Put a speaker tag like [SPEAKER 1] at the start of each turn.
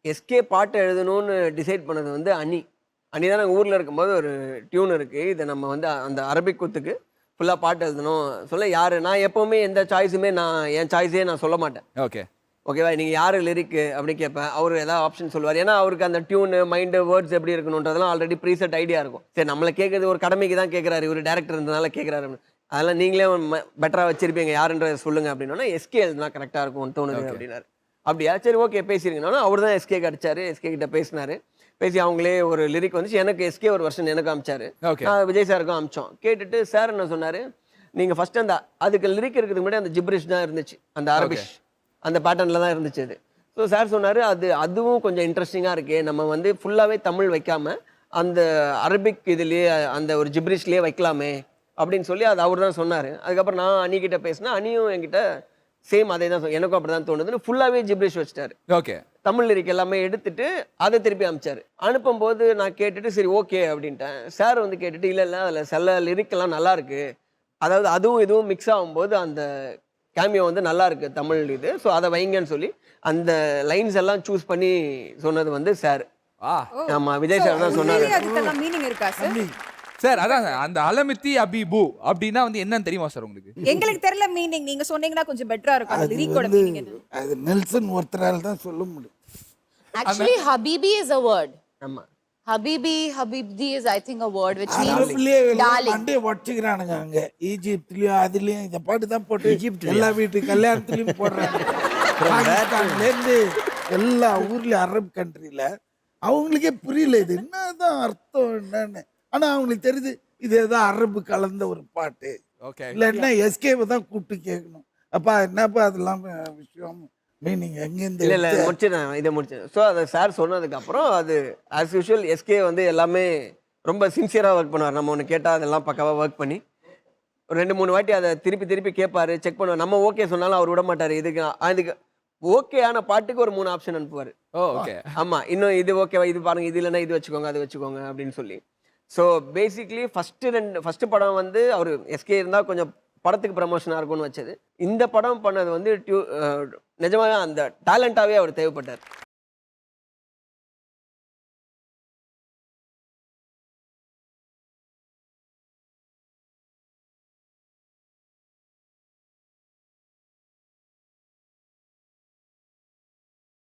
[SPEAKER 1] SK பாட்டு எழுதணும்னு decide பண்ணது வந்து அனி. அனி தான் நாங்க ஊர்ல இருக்கும்போது ஒரு டியூன் இருக்கு. இத நம்ம வந்து அந்த அரபிக் குத்துக்கு ஃபுல்லா பாட்டு எழுதணும். சொல்ல யாரு நான் எப்பவுமே எந்த சாய்ஸுமே என் சாய்ஸே நான் சொல்ல மாட்டேன்.
[SPEAKER 2] ஓகே.
[SPEAKER 1] ஓகேவா? நீங்க யாரு லிரிக்கு அப்படின்னு கேட்பேன். அவரு ஏதாவது ஆப்ஷன் சொல்லுவாரு. ஏன்னா, அவருக்கு அந்த டியூனு, மைண்டு, வேர்ட்ஸ் எப்படி இருக்கணுன்றதெல்லாம் ஆல்ரெடி ப்ரீசெட் ஐடியா இருக்கும். சரி நம்மள கேட்கறது ஒரு கடமைக்கு தான் கேட்கறாரு. இவரு டைரக்டர் இருந்தனால கேட்கறாரு அப்படின்னு. அதெல்லாம் நீங்களே பெட்டரா வச்சிருப்பீங்க யாருன்றத சொல்லுங்க அப்படின்னோனே, எஸ்கே எழுதுனா கரெக்ட்டா இருக்கும்னு தோணுது
[SPEAKER 2] ஓகே.
[SPEAKER 1] அப்படின்னாரு. அப்படியா? சரி ஓகே பேசிருங்கன்னோனே, அவரு தான் எஸ்கேக்கு அடிச்சாரு. எஸ்கே கிட்ட பேசினாரு. பேசி அவங்களே ஒரு லிரிக் வந்துச்சு. எனக்கு எஸ்கே ஒரு வெர்ஷன் எனக்கு அனுப்பிச்சாரு.
[SPEAKER 2] ஓகே.
[SPEAKER 1] நான் விஜய் சாருக்கும் அனுப்பிச்சோம். கேட்டுட்டு சார் என்ன சொன்னாரு, நீங்க ஃபர்ஸ்ட் அதுக்கு லிரிக் இருக்கிறதுக்கு முன்னாடி அந்த ஜிப்ரிஷ் தான் இருந்துச்சு. அந்த அரபிஷ். அந்த பேட்டர்ன்ல தான் இருந்துச்சு அது. ஸோ சார் சொன்னாரு, அதுவும் கொஞ்சம் இன்ட்ரெஸ்டிங்கா இருக்கே. நம்ம வந்து ஃபுல்லாவே தமிழ் வைக்காம, அந்த அரபிக் இதுலயே அந்த ஒரு ஜிப்ரிஷ்லயே வைக்கலாமே அப்படின்னு சொல்லி அது அவரு தான் சொன்னாரு. அதுக்கப்புறம் நான் அனி கிட்ட பேசினேன். அனியும் என்கிட்ட சேம் அதே தான் எனக்கும் அப்படிதான் தோணுதுன்னு ஃபுல்லாவே ஜிப்ரிஷ் வச்சுட்டாரு.
[SPEAKER 2] ஓகே.
[SPEAKER 1] தமிழ் லிரிக் எல்லாமே எடுத்துட்டு அதை திருப்பி அனுப்பிச்சாரு. அனுப்பும்போது நான் கேட்டுட்டு சரி ஓகே அப்படின்ட்டேன். சார் வந்து கேட்டுட்டு இல்ல அதுல சில லிரிக் எல்லாம் நல்லா இருக்கு. அதாவது அதுவும் இதுவும் மிக்ஸ் ஆகும்போது அந்த கேமியோ வந்து நல்லா இருக்கு தமிழ் இது. ஸோ அதை வைங்கன்னு சொல்லி அந்த லைன்ஸ் எல்லாம் சூஸ் பண்ணி சொன்னது வந்து சார்.
[SPEAKER 2] ஆ.
[SPEAKER 1] ஆமா விஜய் சார் தான் சொன்னாரு.
[SPEAKER 3] அதுக்கெல்லாம் மீனிங் இருக்கா சார்?
[SPEAKER 2] சார் அதான் அந்த அலமித்தி அபிபு அப்படின்னா வந்து என்னன்னு தெரியுமா சார் உங்களுக்கு?
[SPEAKER 3] எங்களுக்கு தெரியல மீனிங். நீங்க சொன்னீங்கன்னா கொஞ்சம் பெட்டரா இருக்கும். அந்த லிரிக்கோட மீனிங் என்ன?
[SPEAKER 4] அது நெல்சன் ஒருத்தரால தான் சொல்ல முடியும்.
[SPEAKER 5] Actually, Habibi is a word.
[SPEAKER 1] ஆமா.
[SPEAKER 5] Habibdi is, I think, a word which means
[SPEAKER 4] அரபுலயே
[SPEAKER 5] darling.
[SPEAKER 4] மண்டே வச்சுக்கிறானுங்க அங்க. ஈஜிப்ட்லயும் அதுலயும் இந்த பாட்டு தான் போட்டு எல்லா வீட்டு கல்யாணத்துலயும் போடுறாங்க. பாகிஸ்தான்ல இருந்து எல்லா ஊர்லயும் அரபு கண்ட்ரில அவங்களுக்கே புரியல இது என்னதான் அர்த்தம் என்னன்னு. ஆனா அவங்களுக்கு தெரியுது இது ஏதோ அரபு கலந்த ஒரு பாட்டு.
[SPEAKER 2] ஓகே.
[SPEAKER 4] இல்லைன்னா எஸ்கேவை தான் கூப்பிட்டு கேட்கணும். அப்பா என்னப்பா அதெல்லாம் விஷயம் மீனிங் எங்கேருந்து
[SPEAKER 1] இல்ல முடிச்சிடறேன் இதை முடிச்சேன். ஸோ அதை சார் சொன்னதுக்கு அப்புறம் அது ஆஸ் யூஷுவல் எஸ்கே வந்து எல்லாமே ரொம்ப சின்சியரா ஒர்க் பண்ணுவார். நம்ம ஒன்று கேட்டால் அதெல்லாம் பக்காவா ஒர்க் பண்ணி ஒரு 2-3 வாட்டி அதை திருப்பி திருப்பி கேட்பாரு, செக் பண்ணுவார். நம்ம ஓகே சொன்னாலும் அவர் விட மாட்டாரு. அதுக்கு ஓகே ஆன பாட்டுக்கு ஒரு 3 ஆப்ஷன் அனுப்புவார்.
[SPEAKER 2] ஓ ஓகே.
[SPEAKER 1] ஆமா இன்னும் இது ஓகேவா இது பாருங்க இது இல்லைன்னா இது வச்சுக்கோங்க அது வச்சுக்கோங்க அப்படின்னு சொல்லி. ஸோ பேசிக்லி ஃபர்ஸ்ட் படம் வந்து அவர் எஸ்கே இருந்தால் கொஞ்சம் படத்துக்கு ப்ரமோஷனாக இருக்கும்னு வச்சது. இந்த படம் பண்ணது வந்து நிஜமாக அந்த டேலண்டாகவே அவர் தேவைப்பட்டார்.